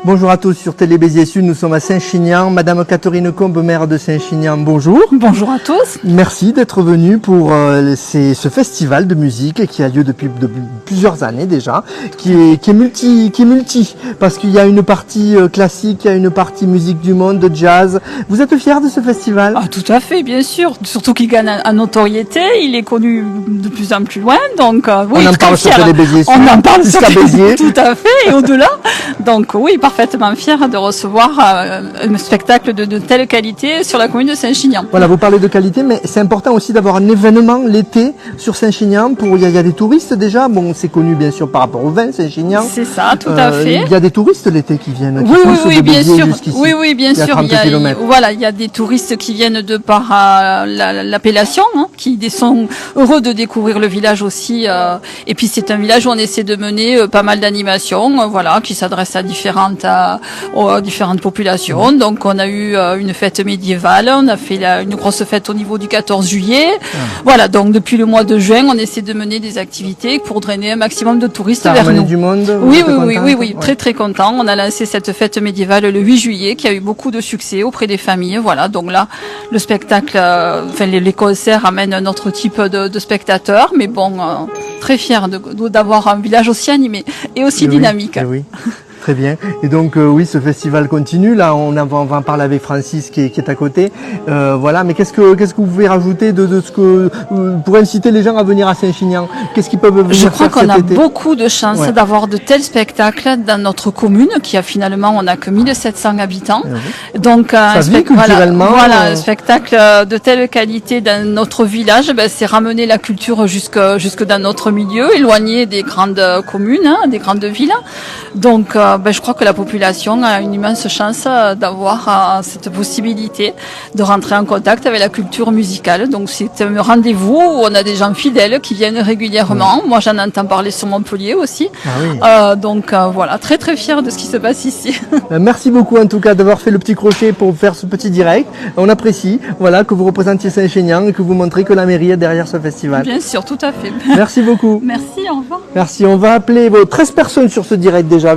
Bonjour à tous sur Télé Béziers Sud, nous sommes à Saint-Chinian. Madame Catherine Combe, maire de Saint-Chinian, bonjour. Bonjour à tous. Merci d'être venue pour ce festival de musique qui a lieu depuis plusieurs années déjà, qui est multi, parce qu'il y a une partie classique, il y a une partie musique du monde, de jazz. Vous êtes fiers de ce festival? Ah, tout à fait, bien sûr. Surtout qu'il gagne en notoriété, il est connu de plus en plus loin, donc oui, on en parle sur Télé Béziers Sud. On en parle sur Télé Béziers. Tout à fait, et au-delà. Donc oui, parfaitement fier de recevoir un spectacle de telle qualité sur la commune de Saint-Chinian. Voilà, vous parlez de qualité, mais c'est important aussi d'avoir un événement l'été sur Saint-Chinian. Il y a des touristes déjà. Bon, c'est connu bien sûr par rapport au vin Saint-Chinian. C'est ça, tout à fait. Il y a des touristes l'été qui viennent. Oui, bien sûr. Oui, bien sûr. Il y a des touristes qui viennent de par l'appellation, qui sont heureux de découvrir le village aussi. Et puis c'est un village où on essaie de mener pas mal d'animations, qui s'adressent à différentes populations. Donc on a eu une fête médiévale, on a fait une grosse fête au niveau du 14 juillet. Voilà, donc depuis le mois de juin, on essaie de mener des activités pour drainer un maximum de touristes vers nous. Du monde. Oui, ouais. Très content. On a lancé cette fête médiévale le 8 juillet, qui a eu beaucoup de succès auprès des familles. Voilà, donc là, le spectacle, les concerts amènent un autre type de spectateurs, mais bon, très fier d'avoir un village aussi animé et aussi dynamique. Oui. Très bien. Et donc oui, ce festival continue. Là, on va en parler avec Francis qui est à côté. Voilà. Mais qu'est-ce que vous pouvez rajouter de ce que pour inciter les gens à venir à Saint-Chinian? Qu'est-ce qu'ils peuvent venir faire cet été? Je crois qu'on a beaucoup de chance d'avoir de tels spectacles dans notre commune, qui a finalement on n'a que 1700 habitants. Donc un culturellement, spectacle de telle qualité dans notre village, c'est ramener la culture jusque dans notre milieu, éloigné des grandes communes, des grandes villes. Donc je crois que la population a une immense chance d'avoir cette possibilité de rentrer en contact avec la culture musicale. Donc c'est un rendez-vous où on a des gens fidèles qui viennent régulièrement. Moi j'en entends parler sur Montpellier aussi. Donc voilà, très très fier de ce qui se passe ici. Merci beaucoup en tout cas d'avoir fait le petit crochet pour faire ce petit direct. On apprécie que vous représentiez Saint-Chinian et que vous montrez que la mairie est derrière ce festival. Bien sûr, tout à fait. Merci beaucoup. Merci, au revoir. Merci, on va appeler 13 personnes sur ce direct déjà.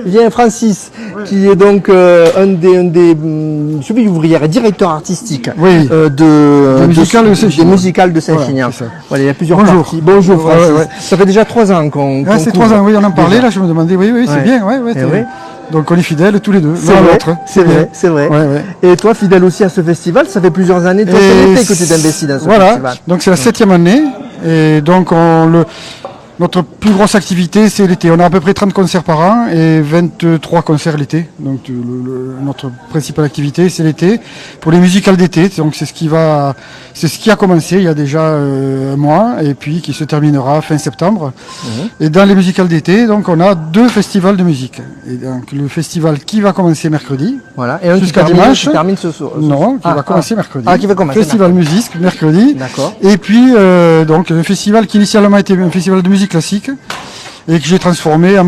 Viens Francis, qui est donc un des celui ouvrière et directeur artistique des musicales de Saint-Chinian. Voilà, il y a plusieurs parties. Bonjour Francis. Ça fait déjà 3 ans qu'on c'est 3 ans, oui, on en parlait, là je me demandais, c'est bien, Donc on est fidèles tous les deux, l'un à l'autre. C'est vrai. Et toi, fidèle aussi à ce festival, ça fait plusieurs années, toi, c'est l'été que tu t'es investi dans ce festival. Donc c'est la 7e année, et donc notre plus grosse activité, c'est l'été. On a à peu près 30 concerts par an et 23 concerts l'été. Donc notre principale activité, c'est l'été. Pour les musicales d'été, donc c'est ce qui a commencé il y a déjà un mois et puis qui se terminera fin septembre. Et dans les musicales d'été, donc on a 2 festivals de musique. Et donc le festival qui va commencer mercredi, et un jusqu'à dimanche. Qui termine ce soir. Non, qui va commencer mercredi. Qui va commencer. Festival musique mercredi. D'accord. Et puis donc le festival qui initialement était un festival de musique classique et que j'ai transformé en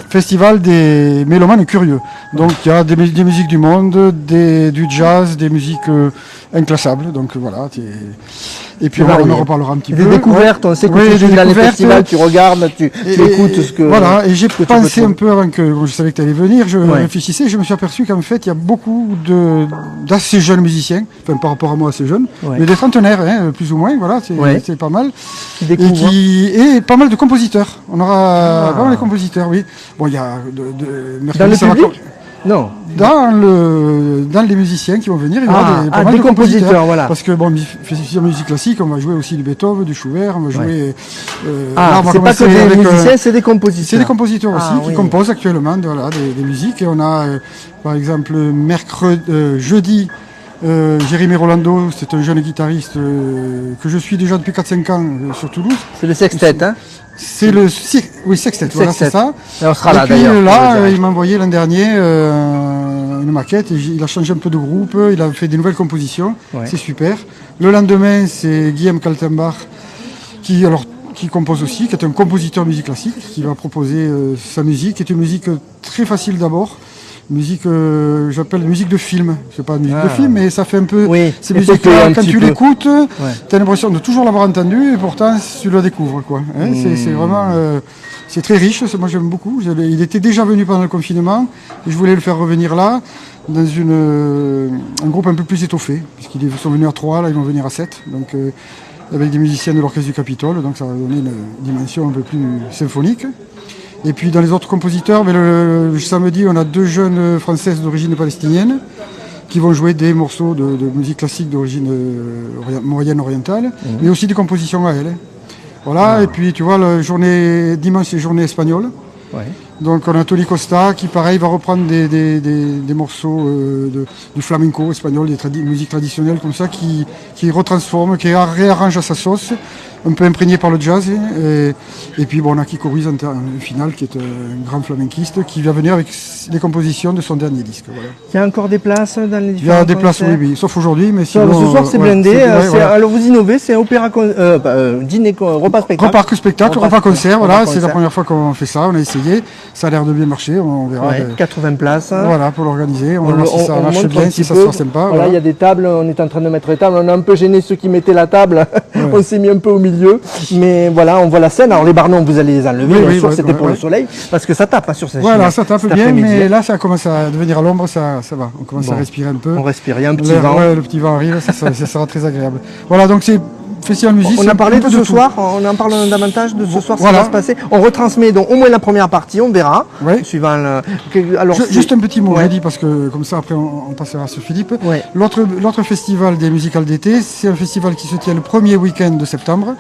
festival des mélomanes curieux. Donc il y a des musiques du monde, du jazz, des musiques inclassables. Donc voilà. Et puis on en reparlera un petit peu. Des découvertes, on sait que tu suis dans les festivals, tu regardes, tu écoutes ce que... Voilà, et j'ai pensé un peu avant que je savais que tu allais venir, je réfléchissais, je me suis aperçu qu'en fait il y a beaucoup d'assez jeunes musiciens, enfin par rapport à moi assez jeunes, mais des trentenaires, plus ou moins, voilà, c'est pas mal. Et pas mal de compositeurs. On aura pas mal de compositeurs, oui. Bon, il y a dans le public? Non. Dans les musiciens qui vont venir, il y aura pas mal de compositeurs. Voilà. Parce que sur musique classique, on va jouer aussi du Beethoven, du Schubert, on va jouer. C'est pas que des musiciens, c'est des compositeurs. C'est des compositeurs aussi qui composent actuellement des musiques. Et on a, par exemple, jeudi. Jérémy Rolando, c'est un jeune guitariste que je suis déjà depuis 4-5 ans sur Toulouse. C'est le sextet, C'est sextet, voilà, c'est ça. Et on sera là, et puis d'ailleurs. là, il m'a envoyé l'an dernier une maquette, et il a changé un peu de groupe, il a fait des nouvelles compositions, c'est super. Le lendemain, c'est Guillaume Kaltenbach, qui compose aussi, qui est un compositeur de musique classique, qui va proposer sa musique, qui est une musique très facile d'abord, musique, j'appelle musique de film. C'est pas musique de film, mais ça fait un peu. Oui, ces musiques-là, quand tu l'écoutes, tu as l'impression de toujours l'avoir entendu, et pourtant tu la découvres, quoi. Hein, c'est vraiment, c'est très riche. Moi, j'aime beaucoup. Il était déjà venu pendant le confinement, et je voulais le faire revenir là, dans un groupe un peu plus étoffé, puisqu'ils sont venus à 3, là, ils vont venir à 7. Donc, avec des musiciens de l'Orchestre du Capitole, donc ça va donner une dimension un peu plus symphonique. Et puis dans les autres compositeurs, le samedi, on a 2 jeunes françaises d'origine palestinienne qui vont jouer des morceaux de musique classique d'origine moyenne-orientale, mais aussi des compositions à elles. Voilà, et puis tu vois, dimanche, c'est journée espagnole. Ouais. Donc on a Tony Costa qui, pareil, va reprendre des morceaux du flamenco espagnol, des musiques traditionnelles comme ça, qui retransforme, qui réarrange à sa sauce, un peu imprégné par le jazz. Et puis bon, on a Kiko Ruiz en finale, qui est un grand flamenquiste, qui va venir avec les compositions de son dernier disque. Voilà. Il y a encore des places dans les différents Il y a des places, oui, sauf aujourd'hui, mais sinon... Ce soir, c'est blindé. Voilà. Alors vous innovez, c'est dîner, repas spectacle. Repas concert, voilà, c'est la première fois qu'on fait ça, on a essayé. Ça a l'air de bien marcher, on verra. Ouais, 80 places. Voilà, pour l'organiser. On va voir si ça marche bien, si ça sera sympa. Voilà, il y a des tables, on est en train de mettre les tables. On a un peu gêné ceux qui mettaient la table. Ouais. On s'est mis un peu au milieu. Mais voilà, on voit la scène. Alors les barnons, vous allez les enlever. Bien sûr, c'était pour le soleil. Parce que ça tape sur cette Voilà, ça tape bien, mais là, ça commence à devenir à l'ombre, ça va. On commence à respirer un peu. On respire, il y a un petit vent. Ouais, le petit vent arrive, ça sera très agréable. Voilà, donc c'est Festival Musique. On a parlé de ce soir, on en parle davantage de ce soir, ce qui va se passer. On retransmet donc au moins la première partie, on verra. Ouais. Suivant Alors, juste un petit mot, j'ai dit, parce que comme ça après on passera sur Philippe. Ouais. L'autre festival des musicales d'été, c'est un festival qui se tient le premier week-end de septembre,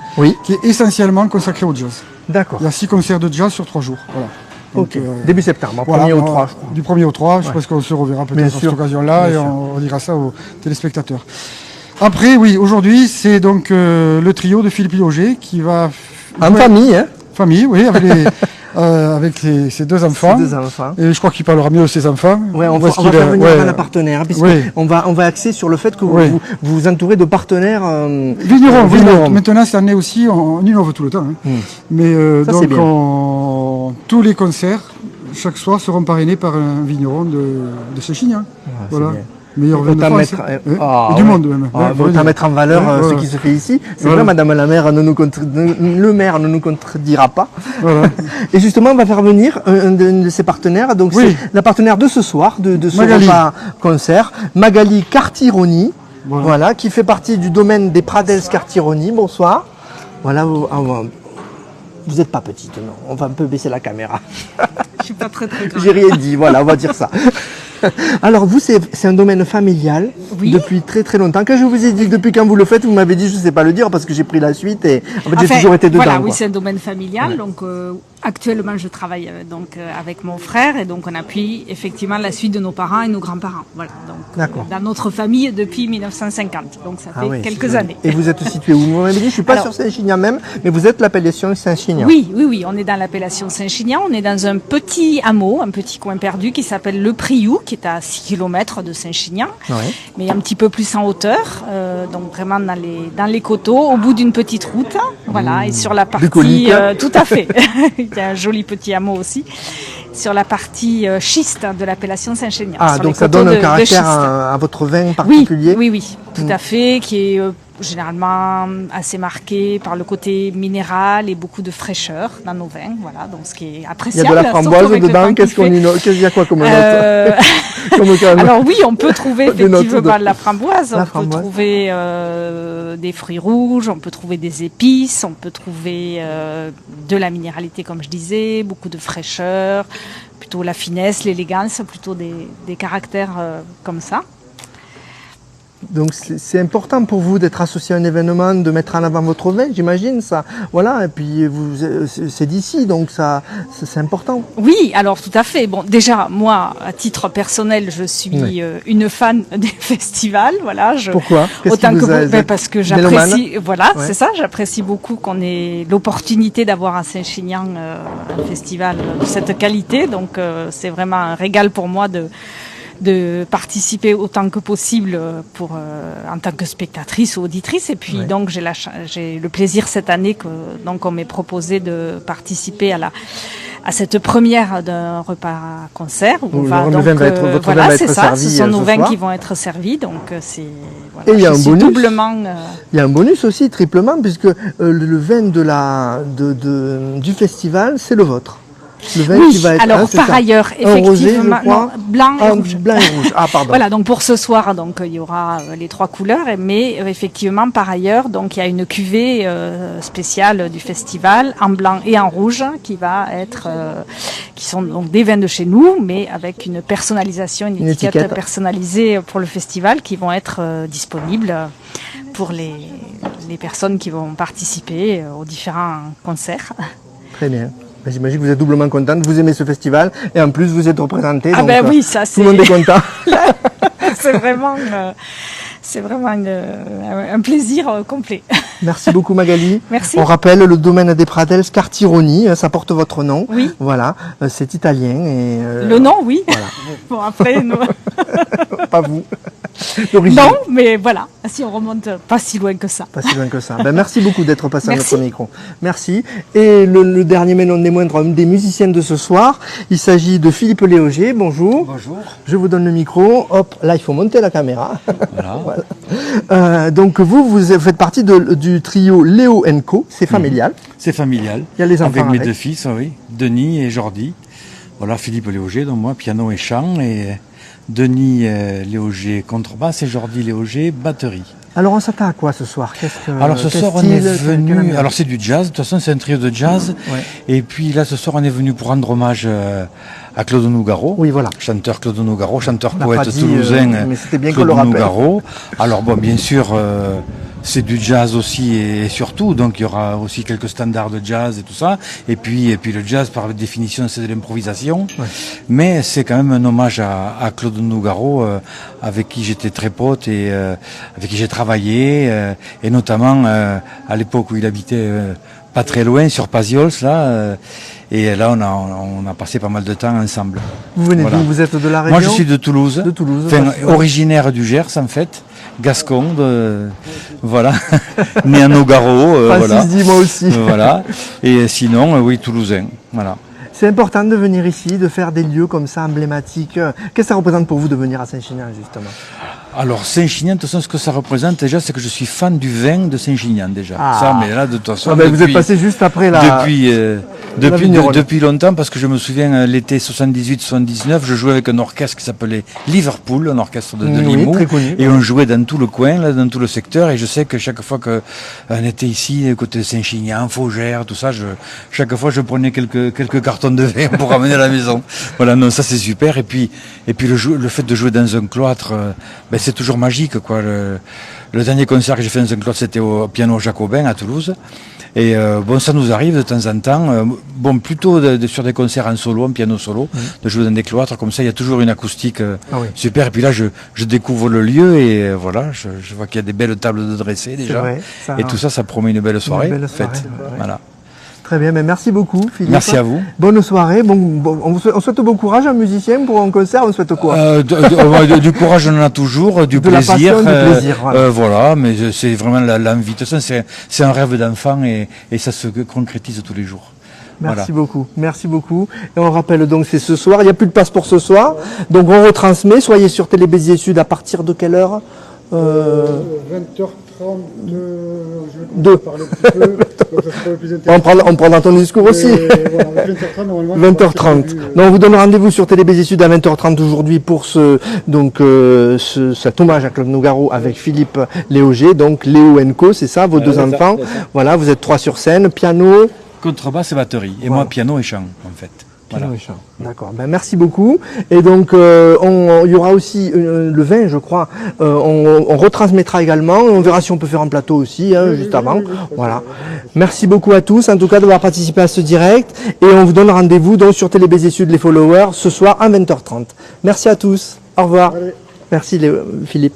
qui est essentiellement consacré au jazz. D'accord. Il y a 6 concerts de jazz sur 3 jours. Voilà. Donc, début septembre, voilà, 1er au 3, je crois. Du 1er au 3, je pense qu'on se reverra peut-être à cette occasion-là et on dira ça aux téléspectateurs. Après, oui, aujourd'hui, c'est donc le trio de Philippe Loger qui va... En famille, hein. Famille, oui, avec ses 2 enfants. Et je crois qu'il parlera mieux de ses enfants. Ouais, on va faire venir un partenaire, puisqu'on va axer sur le fait que vous vous entourez de partenaires... vignerons. Maintenant, cette année aussi, on innove tout le temps. Hein. Mais ça, donc, tous les concerts, chaque soir, seront parrainés par un vigneron de Saint-Chinian. Voilà. Meilleur vin de France. Du monde même. Autant mettre en valeur ce qui se fait ici. C'est vrai, Madame la maire le maire ne nous contredira pas. Voilà. Et justement, on va faire venir un de ses partenaires. Donc c'est la partenaire de ce soir, de ce repas concert, Magali Cartironi, voilà, qui fait partie du domaine des Pradels Cartironi. Bonsoir. Voilà, vous n'êtes pas petite, non. On va un peu baisser la caméra. Je suis pas très grande. J'ai rien dit, voilà, on va dire ça. Alors vous, c'est un domaine familial depuis très très longtemps. Quand je vous ai dit depuis quand vous le faites, vous m'avez dit je ne sais pas le dire parce que j'ai pris la suite et en fait, j'ai toujours été dedans. Voilà, oui, c'est un domaine familial. Donc actuellement, je travaille avec mon frère et donc on appuie effectivement la suite de nos parents et nos grands-parents. Voilà. Donc dans notre famille depuis 1950. Donc ça fait quelques années. Et vous êtes situé où? Vous m'avez dit, je suis pas sur Saint-Chinian même, mais vous êtes l'appellation Saint-Chinian. Oui, on est dans l'appellation Saint-Chinian. On est dans un petit hameau, un petit coin perdu qui s'appelle Le Priou, qui est à 6 km de Saint-Chinian, mais un petit peu plus en hauteur, donc vraiment dans les coteaux, au bout d'une petite route, voilà, et sur la partie, tout à fait, il y a un joli petit hameau aussi, sur la partie schiste de l'appellation Saint-Chinian. Ah, donc ça donne un caractère à votre vin particulier? Oui, tout à fait, qui est généralement assez marqué par le côté minéral et beaucoup de fraîcheur dans nos vins, voilà, donc ce qui est appréciable. Il y a de la framboise dedans, qu'il y a quoi comme note? Alors oui, on peut trouver effectivement de la framboise, on peut trouver des fruits rouges, on peut trouver des épices, on peut trouver de la minéralité comme je disais, beaucoup de fraîcheur, plutôt la finesse, l'élégance, plutôt des caractères comme ça. Donc c'est important pour vous d'être associé à un événement, de mettre en avant votre vin, j'imagine ça. Voilà, et puis c'est d'ici, donc ça c'est important. Oui, alors tout à fait. Bon, déjà moi, à titre personnel, je suis une fan des festivals. Voilà. Pourquoi? Parce que j'apprécie. Voilà, c'est ça. J'apprécie beaucoup qu'on ait l'opportunité d'avoir à Saint-Chinian un festival de cette qualité. Donc c'est vraiment un régal pour moi de participer autant que possible en tant que spectatrice ou auditrice. Et puis donc j'ai le plaisir cette année qu'on m'ait proposé de participer à à cette première d'un repas concert. Votre vin va être servi. Ce sont nos vins qui vont être servis, donc c'est et il y a un bonus. Doublement. Il y a un bonus aussi, triplement, puisque le vin du festival, c'est le vôtre. Le vin qui va être, alors par ailleurs, effectivement, rosé, blanc et rouge. Blanc et rouge. Ah, pardon. Voilà, donc pour ce soir, donc il y aura les 3 couleurs, mais effectivement par ailleurs, donc il y a une cuvée spéciale du festival en blanc et en rouge qui va être, qui sont donc des vins de chez nous, mais avec une personnalisation, une étiquette personnalisée pour le festival, qui vont être disponibles pour les personnes qui vont participer aux différents concerts. Très bien. J'imagine que vous êtes doublement contente, vous aimez ce festival et en plus vous êtes représentée. Ah ben oui, ça c'est... Tout le monde est content. c'est vraiment un plaisir complet. Merci beaucoup Magali. Merci. On rappelle le domaine des Pradels Scartironi, ça porte votre nom. Oui. Voilà, c'est italien. Et, le nom, oui. Voilà. Bon après, nous... Pas vous. Non, mais voilà, si on remonte pas si loin que ça. Pas si loin que ça. Ben, merci beaucoup d'être passé à notre micro. Merci. Et le dernier, mais non des moindres, un des musiciens de ce soir, il s'agit de Philippe Léoger. Bonjour. Bonjour. Je vous donne le micro. Hop, là, il faut monter la caméra. Voilà. Voilà. Donc, vous faites partie du trio Léo & Co. C'est familial. C'est familial. Il y a les enfants avec mes 2 fils, oui. Denis et Jordi. Voilà, Philippe Léoger, donc moi, piano et chant, et Denis Léoger, contrebasse, et Jordi Léoger, batterie. Alors on s'attend à quoi ce soir? Alors ce soir on est venu, alors c'est du jazz, de toute façon c'est un trio de jazz, et puis là ce soir on est venu pour rendre hommage à Claude Nougaro, oui, voilà. Chanteur Claude Nougaro, chanteur poète toulousain, mais c'était bien Claude qu'on le rappelle. Nougaro. Alors bon, bien sûr c'est du jazz aussi et surtout, donc il y aura aussi quelques standards de jazz et tout ça, et puis le jazz par définition c'est de l'improvisation, mais c'est quand même un hommage à Claude Nougaro, avec qui j'étais très pote et avec qui j'ai travaillé, et notamment à l'époque où il habitait pas très loin sur Paziols là, et là on a passé pas mal de temps ensemble. Vous venez d'où? Vous êtes de la région? Moi je suis de Toulouse, enfin, originaire du Gers en fait, gascon, voilà, né à Nogaro, voilà. Dit moi aussi. Voilà, et sinon oui, toulousain, voilà. C'est important de venir ici, de faire des lieux comme ça emblématiques. Qu'est-ce que ça représente pour vous de venir à Saint-Chinian justement? Alors Saint-Chinian, de toute façon, ce que ça représente déjà, c'est que je suis fan du vin de Saint-Chinian déjà. Ah. Ça, mais là, de toute façon, vous êtes passé juste après depuis longtemps, parce que je me souviens l'été 78-79, je jouais avec un orchestre qui s'appelait Liverpool, un orchestre de Limoux, très connu, et on jouait dans tout le coin, là, dans tout le secteur, et je sais que chaque fois qu'on était ici, côté de Saint-Chinian, Faugère, tout ça, chaque fois je prenais quelques cartons de vin pour ramener à la maison. Voilà, non, ça c'est super. Et puis le fait de jouer dans un cloître, c'est toujours magique, quoi. Le dernier concert que j'ai fait dans un cloître, c'était au piano Jacobin à Toulouse. Et bon, ça nous arrive de temps en temps, plutôt sur des concerts en solo, en piano solo, de jouer dans des cloîtres, comme ça il y a toujours une acoustique super. Et puis là je découvre le lieu et voilà, je vois qu'il y a des belles tables de dressées déjà. Vrai, et tout ça promet une belle soirée. Faite. Voilà. Très bien, mais merci beaucoup Philippe. Merci à vous. Bonne soirée. On souhaite bon courage à un musicien pour un concert, on souhaite quoi? Du courage on en a toujours, du plaisir. La passion, du plaisir, voilà. Voilà, mais c'est vraiment l'envie. De toute façon, c'est un rêve d'enfant et ça se concrétise tous les jours. Merci beaucoup, merci beaucoup. Et on rappelle donc c'est ce soir, il n'y a plus de place pour ce soir, donc on retransmet, soyez sur Télé Béziers Sud à partir de quelle heure? 20h30, je vais parler un petit peu, on prendra ton discours aussi. Voilà, 20h30. Donc on vous donne rendez-vous sur Télé Béziers Sud à 20h30 aujourd'hui pour cet hommage à Claude Nougaro avec Philippe Léoger, donc Léo & Co, c'est ça, vos deux enfants. Ça. Voilà, vous êtes 3 sur scène, piano, contrebasse et batterie, et moi piano et chant en fait. Voilà. D'accord, merci beaucoup. Et donc il y aura aussi le vin, je crois. On retransmettra également. On verra si on peut faire un plateau aussi, juste avant. Voilà. Merci beaucoup à tous, en tout cas, d'avoir participé à ce direct. Et on vous donne rendez-vous donc sur Télé Béziers Sud, les followers, ce soir à 20h30. Merci à tous. Au revoir. Allez. Merci Philippe.